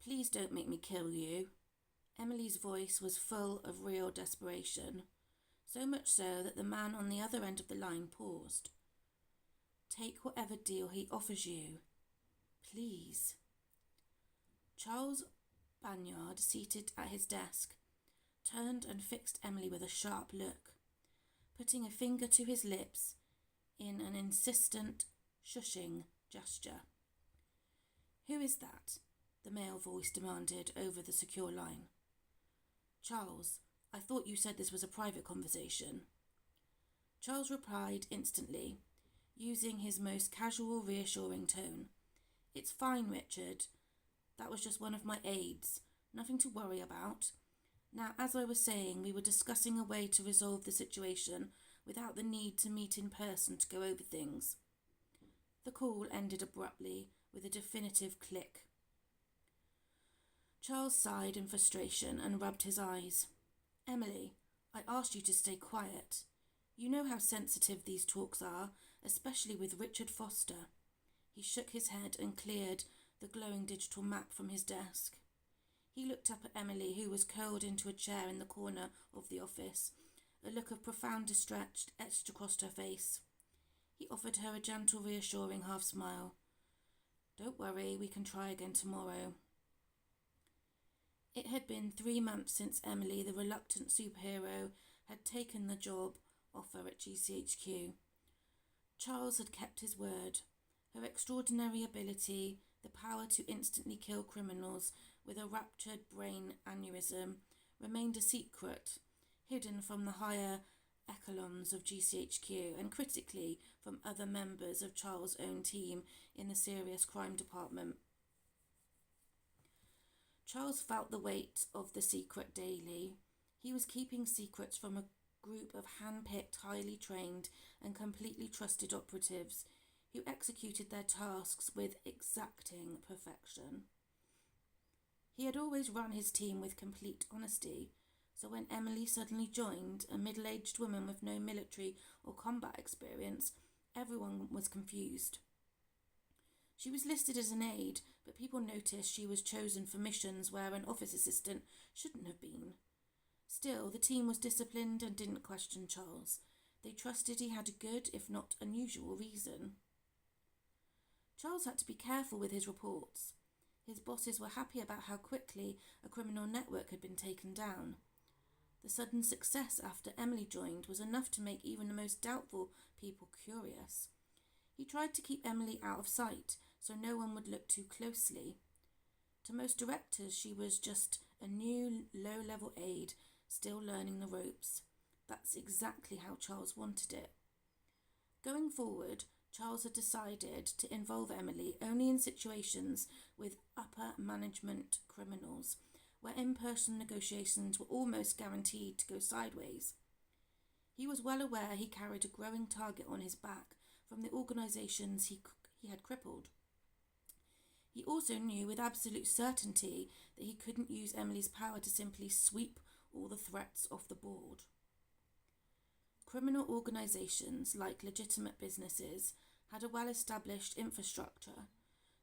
Please don't make me kill you." Emily's voice was full of real desperation, so much so that the man on the other end of the line paused. "Take whatever deal he offers you. Please." Charles Banyard, seated at his desk, turned and fixed Emily with a sharp look, putting a finger to his lips in an insistent, shushing gesture. "Who is that?" the male voice demanded over the secure line. "Charles, I thought you said this was a private conversation." Charles replied instantly, using his most casual, reassuring tone. "It's fine, Richard. That was just one of my aides. Nothing to worry about. Now, as I was saying, we were discussing a way to resolve the situation without the need to meet in person to go over things." The call ended abruptly with a definitive click. Charles sighed in frustration and rubbed his eyes. "Emily, I asked you to stay quiet. You know how sensitive these talks are, especially with Richard Foster." He shook his head and cleared the glowing digital map from his desk. He looked up at Emily, who was curled into a chair in the corner of the office, a look of profound distress etched across her face. He offered her a gentle, reassuring half-smile. "Don't worry, we can try again tomorrow." It had been 3 months since Emily, the reluctant superhero, had taken the job offer at GCHQ. Charles had kept his word. Her extraordinary ability, the power to instantly kill criminals with a ruptured brain aneurysm, remained a secret, hidden from the higher echelons of GCHQ and critically from other members of Charles' own team in the serious crime department. Charles felt the weight of the secret daily. He was keeping secrets from a group of hand-picked, highly trained and completely trusted operatives who executed their tasks with exacting perfection. He had always run his team with complete honesty, so when Emily suddenly joined, a middle-aged woman with no military or combat experience, everyone was confused. She was listed as an aide, but people noticed she was chosen for missions where an office assistant shouldn't have been. Still, the team was disciplined and didn't question Charles. They trusted he had a good, if not unusual, reason. Charles had to be careful with his reports. His bosses were happy about how quickly a criminal network had been taken down. The sudden success after Emily joined was enough to make even the most doubtful people curious. He tried to keep Emily out of sight so no one would look too closely. To most directors, she was just a new, low-level aide, still learning the ropes. That's exactly how Charles wanted it. Going forward, Charles had decided to involve Emily only in situations with upper management criminals, where in-person negotiations were almost guaranteed to go sideways. He was well aware he carried a growing target on his back from the organizations he had crippled. He also knew with absolute certainty that he couldn't use Emily's power to simply sweep all the threats off the board. Criminal organizations, like legitimate businesses, had a well-established infrastructure.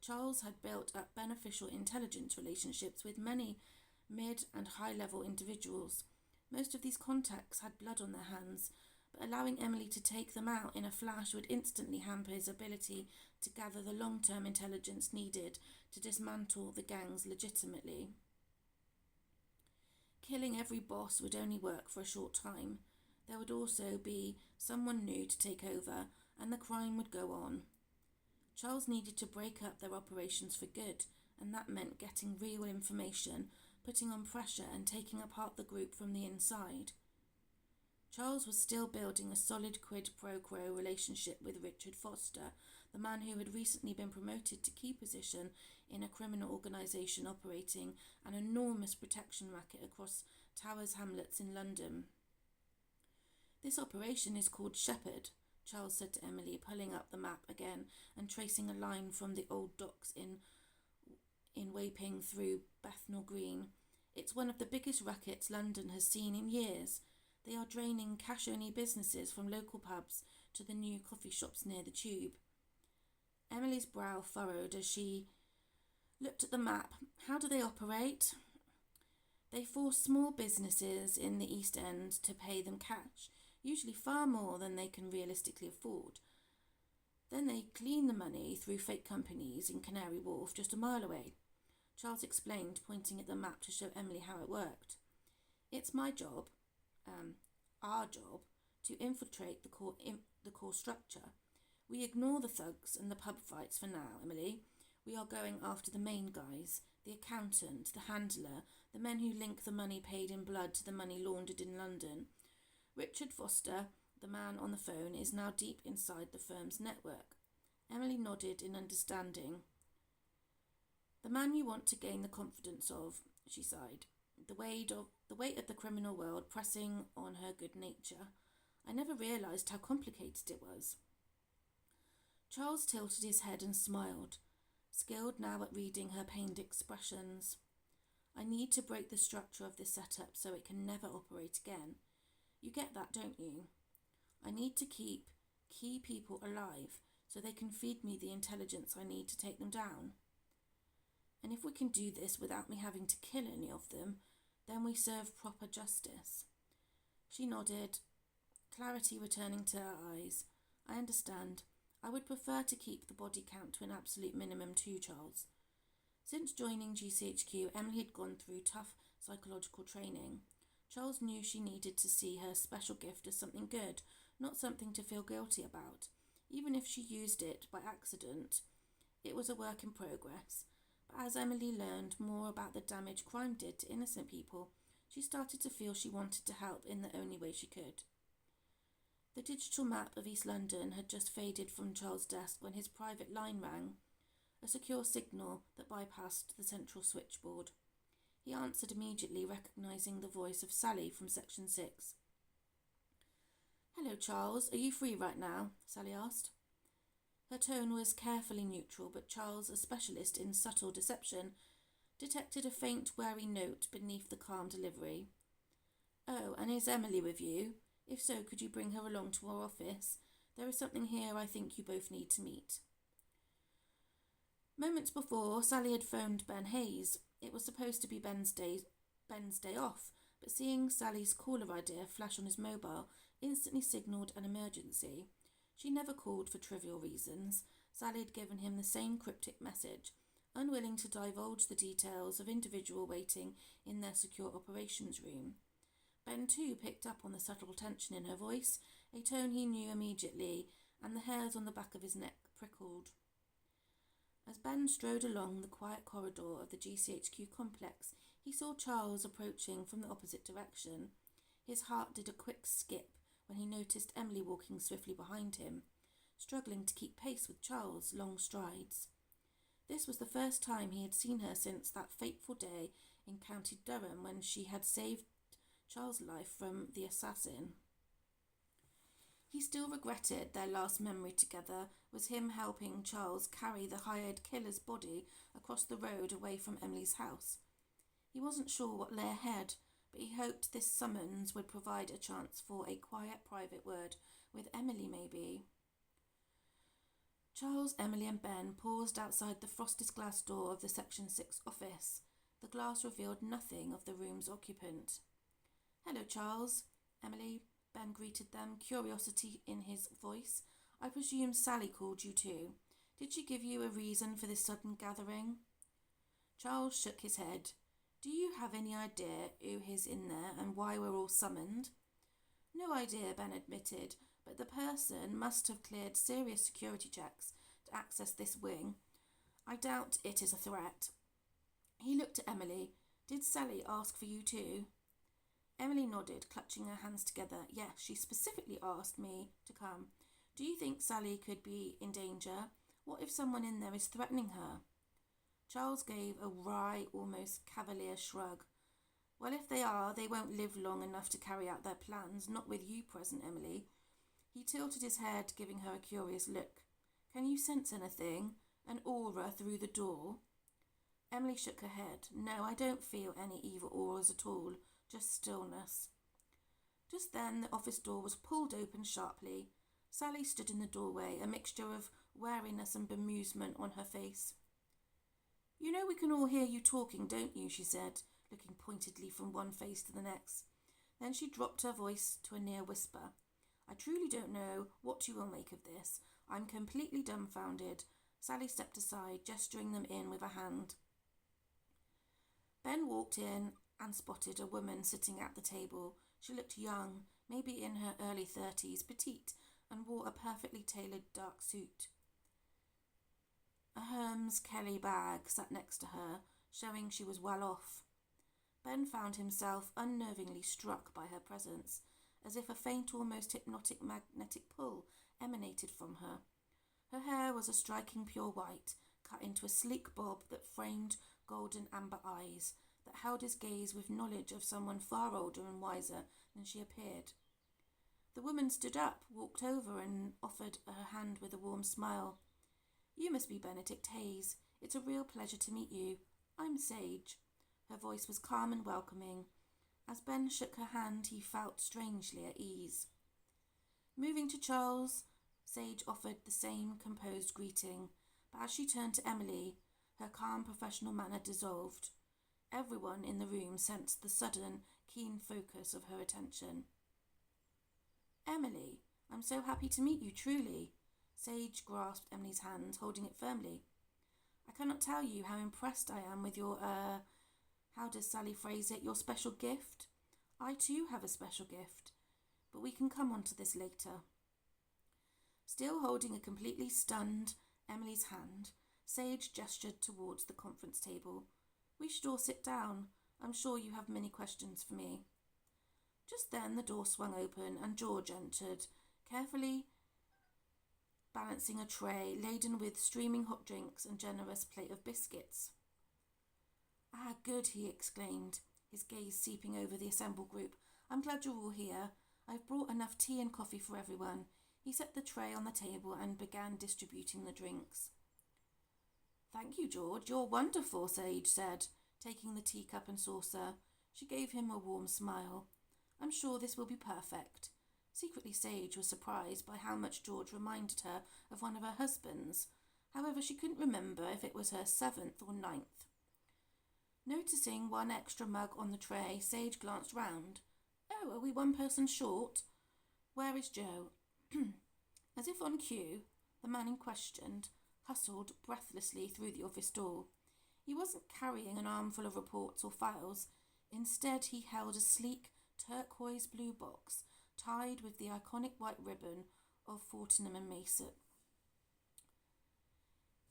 Charles had built up beneficial intelligence relationships with many mid- and high-level individuals. Most of these contacts had blood on their hands, but allowing Emily to take them out in a flash would instantly hamper his ability to gather the long-term intelligence needed to dismantle the gangs legitimately. Killing every boss would only work for a short time. There would also be someone new to take over, and the crime would go on. Charles needed to break up their operations for good, and that meant getting real information, putting on pressure and taking apart the group from the inside. Charles was still building a solid quid pro quo relationship with Richard Foster, the man who had recently been promoted to key position in a criminal organisation operating an enormous protection racket across Towers Hamlets in London. "This operation is called Shepherd," Charles said to Emily, pulling up the map again and tracing a line from the old docks in Wapping through Bethnal Green. "It's one of the biggest rackets London has seen in years. They are draining cash-only businesses from local pubs to the new coffee shops near the Tube." Emily's brow furrowed as she looked at the map. How do they operate? They force small businesses in the East End to pay them cash, usually far more than they can realistically afford. Then they clean the money through fake companies in Canary Wharf, just a mile away. Charles explained, pointing at the map to show Emily how it worked. It's my job, our job, to infiltrate the core structure. We ignore the thugs and the pub fights for now, Emily. We are going after the main guys, the accountant, the handler, the men who link the money paid in blood to the money laundered in London. Richard Foster, the man on the phone, is now deep inside the firm's network. Emily nodded in understanding. The man you want to gain the confidence of, she sighed. The weight of the criminal world pressing on her good nature. I never realised how complicated it was. Charles tilted his head and smiled, skilled now at reading her pained expressions. I need to break the structure of this setup so it can never operate again. You get that, don't you? I need to keep key people alive so they can feed me the intelligence I need to take them down. And if we can do this without me having to kill any of them, then we serve proper justice. She nodded, clarity returning to her eyes. I understand. I would prefer to keep the body count to an absolute minimum too, Charles. Since joining GCHQ, Emily had gone through tough psychological training. Charles knew she needed to see her special gift as something good, not something to feel guilty about. Even if she used it by accident, it was a work in progress. But as Emily learned more about the damage crime did to innocent people, she started to feel she wanted to help in the only way she could. The digital map of East London had just faded from Charles' desk when his private line rang, a secure signal that bypassed the central switchboard. He answered immediately, recognising the voice of Sally from Section 6. Hello, Charles. Are you free right now? Sally asked. Her tone was carefully neutral, but Charles, a specialist in subtle deception, detected a faint, wary note beneath the calm delivery. Oh, and is Emily with you? If so, could you bring her along to our office? There is something here I think you both need to meet. Moments before, Sally had phoned Ben Hayes. It was supposed to be Ben's day off, but seeing Sally's caller idea flash on his mobile instantly signalled an emergency. She never called for trivial reasons. Sally had given him the same cryptic message, unwilling to divulge the details of individual waiting in their secure operations room. Ben too picked up on the subtle tension in her voice, a tone he knew immediately, and the hairs on the back of his neck prickled. As Ben strode along the quiet corridor of the GCHQ complex, he saw Charles approaching from the opposite direction. His heart did a quick skip when he noticed Emily walking swiftly behind him, struggling to keep pace with Charles' long strides. This was the first time he had seen her since that fateful day in County Durham when she had saved Charles' life from the assassin. He still regretted their last memory together was him helping Charles carry the hired killer's body across the road away from Emily's house. He wasn't sure what lay ahead, but he hoped this summons would provide a chance for a quiet private word with Emily, maybe. Charles, Emily and Ben paused outside the frosted glass door of the Section 6 office. The glass revealed nothing of the room's occupant. Hello, Charles. Emily, Ben greeted them, curiosity in his voice. I presume Sally called you too. Did she give you a reason for this sudden gathering? Charles shook his head. Do you have any idea who is in there and why we're all summoned? No idea, Ben admitted, but the person must have cleared serious security checks to access this wing. I doubt it is a threat. He looked at Emily. Did Sally ask for you too? Emily nodded, clutching her hands together. Yes, she specifically asked me to come. Do you think Sally could be in danger? What if someone in there is threatening her? Charles gave a wry, almost cavalier shrug. Well, if they are, they won't live long enough to carry out their plans, not with you present, Emily. He tilted his head, giving her a curious look. Can you sense anything? An aura through the door? Emily shook her head. No, I don't feel any evil auras at all. Just stillness. Just then, the office door was pulled open sharply. Sally stood in the doorway, a mixture of wariness and bemusement on her face. You know we can all hear you talking, don't you? She said, looking pointedly from one face to the next. Then she dropped her voice to a near whisper. I truly don't know what you will make of this. I'm completely dumbfounded. Sally stepped aside, gesturing them in with a hand. Ben walked in and spotted a woman sitting at the table. She looked young, maybe in her early 30s, petite, and wore a perfectly tailored dark suit. A Hermes Kelly bag sat next to her, showing she was well off. Ben found himself unnervingly struck by her presence, as if a faint, almost hypnotic magnetic pull emanated from her. Her hair was a striking pure white, cut into a sleek bob that framed golden amber eyes, that held his gaze with knowledge of someone far older and wiser than she appeared. The woman stood up, walked over, and offered her hand with a warm smile. You must be Benedict Hayes. It's a real pleasure to meet you. I'm Sage. Her voice was calm and welcoming. As Ben shook her hand, he felt strangely at ease. Moving to Charles, Sage offered the same composed greeting, but as she turned to Emily, her calm professional manner dissolved. Everyone in the room sensed the sudden, keen focus of her attention. Emily, I'm so happy to meet you, truly. Sage grasped Emily's hand, holding it firmly. I cannot tell you how impressed I am with your, how does Sally phrase it, your special gift? I too have a special gift, but we can come on to this later. Still holding a completely stunned Emily's hand, Sage gestured towards the conference table. We should all sit down. I'm sure you have many questions for me. Just then the door swung open and George entered, carefully balancing a tray laden with streaming hot drinks and generous plate of biscuits. Ah, good, he exclaimed, his gaze seeping over the assembled group. I'm glad you're all here. I've brought enough tea and coffee for everyone. He set the tray on the table and began distributing the drinks. Thank you, George. You're wonderful, Sage said, taking the teacup and saucer. She gave him a warm smile. I'm sure this will be perfect. Secretly, Sage was surprised by how much George reminded her of one of her husbands. However, she couldn't remember if it was her 7th or 9th. Noticing one extra mug on the tray, Sage glanced round. Oh, are we one person short? Where is Joe? As if on cue, the man in question hustled breathlessly through the office door. He wasn't carrying an armful of reports or files. Instead, he held a sleek turquoise blue box tied with the iconic white ribbon of Fortnum and Mason.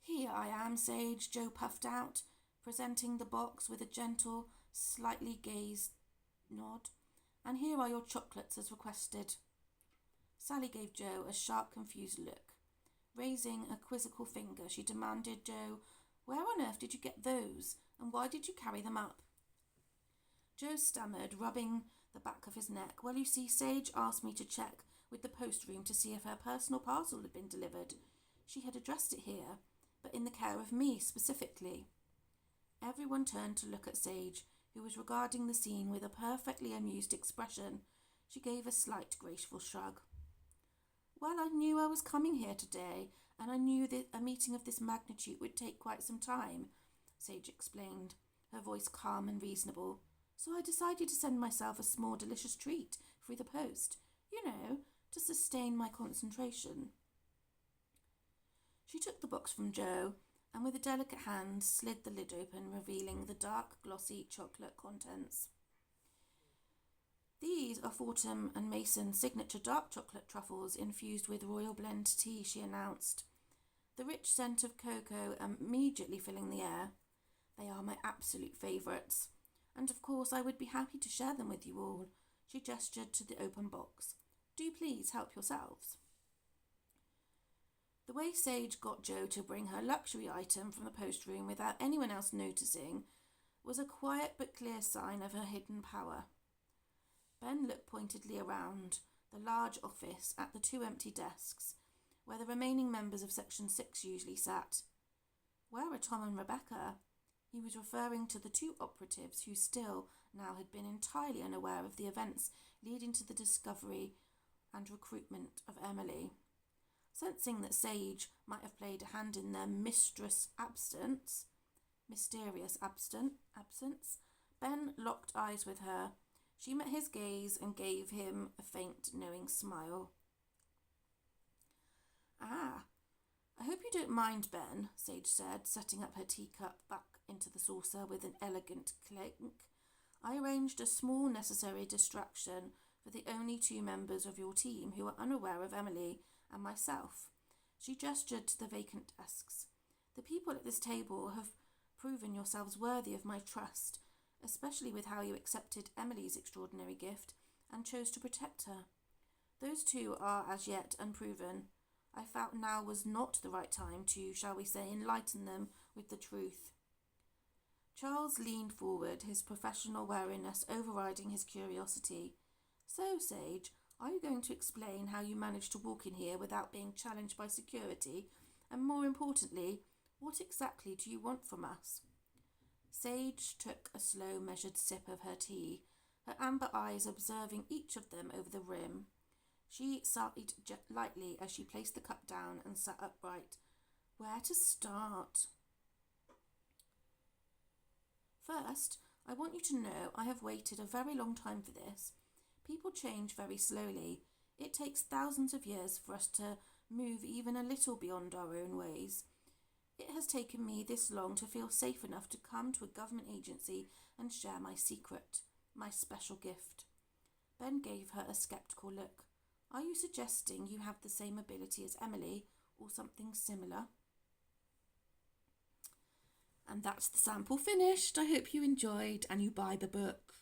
Here I am, Sage, Joe puffed out, presenting the box with a gentle, slightly gazed nod. And here are your chocolates as requested. Sally gave Joe a sharp, confused look. Raising a quizzical finger, she demanded, Joe, where on earth did you get those, and why did you carry them up? Joe stammered, rubbing the back of his neck. Well, you see, Sage asked me to check with the post room to see if her personal parcel had been delivered. She had addressed it here, but in the care of me specifically. Everyone turned to look at Sage, who was regarding the scene with a perfectly amused expression. She gave a slight, graceful shrug. Well, I knew I was coming here today, and I knew that a meeting of this magnitude would take quite some time, Sage explained, her voice calm and reasonable. So I decided to send myself a small, delicious treat through the post, to sustain my concentration. She took the box from Joe, and with a delicate hand slid the lid open, revealing the dark, glossy chocolate contents. These are Fortnum and Mason's signature dark chocolate truffles infused with royal blend tea, she announced, the rich scent of cocoa immediately filling the air. They are my absolute favourites, and of course I would be happy to share them with you all. She gestured to the open box. Do please help yourselves. The way Sage got Joe to bring her luxury item from the post room without anyone else noticing was a quiet but clear sign of her hidden power. Ben looked pointedly around the large office at the 2 empty desks, where the remaining members of Section 6 usually sat. Where are Tom and Rebecca? He was referring to the 2 operatives who still now had been entirely unaware of the events leading to the discovery and recruitment of Emily. Sensing that Sage might have played a hand in their mistress' absence, mysterious absence. Ben locked eyes with her. She met his gaze and gave him a faint, knowing smile. Ah, I hope you don't mind, Ben, Sage said, setting up her teacup back into the saucer with an elegant clink. I arranged a small necessary distraction for the only two members of your team who are unaware of Emily and myself. She gestured to the vacant desks. The people at this table have proven yourselves worthy of my trust, especially with how you accepted Emily's extraordinary gift and chose to protect her. Those two are as yet unproven. I felt now was not the right time to, shall we say, enlighten them with the truth. Charles leaned forward, his professional wariness overriding his curiosity. So, Sage, are you going to explain how you managed to walk in here without being challenged by security? And more importantly, what exactly do you want from us? Sage took a slow, measured sip of her tea, her amber eyes observing each of them over the rim. She sighed lightly as she placed the cup down and sat upright. Where to start? First, I want you to know I have waited a very long time for this. People change very slowly. It takes thousands of years for us to move even a little beyond our own ways. It has taken me this long to feel safe enough to come to a government agency and share my secret, my special gift. Ben gave her a skeptical look. Are you suggesting you have the same ability as Emily, or something similar? And that's the sample finished. I hope you enjoyed and you buy the book.